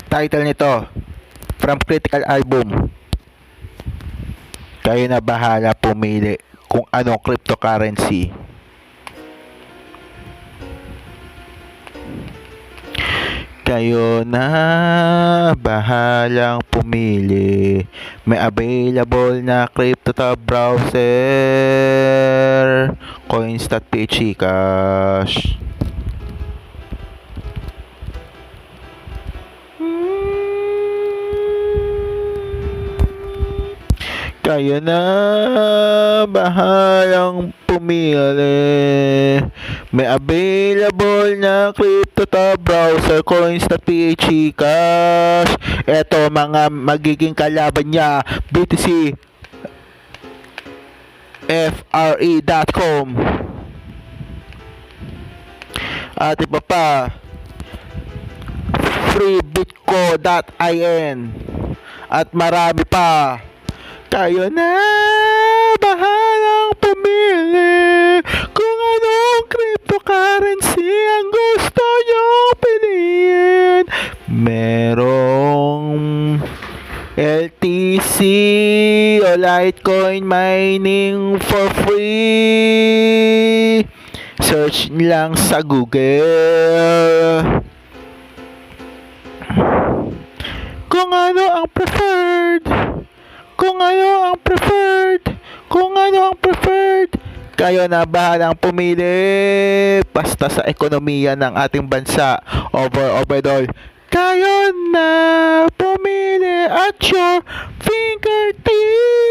Title nito, From Critical Album. Kayo na bahala pumili kung anong cryptocurrency. Kayo na bahalang pumili. May available na crypto tab browser. Coins.ph cash. Kayo na bahalang pumili. May available na crypto tab browser, coins.ph cash. Eto mga magiging kalaban niya, BTC, FRE.com, at iba pa, freebitco.in, at marami pa. Kayo na bahalang pumili kung anong cryptocurrency ang gusto nyo piliin. Merong LTC o Litecoin mining for free. Search lang sa Google kung ano ang preferred. Kayo na bahalang pumili. Basta sa ekonomiya ng ating bansa, overall, kayo na pumili at your fingertips.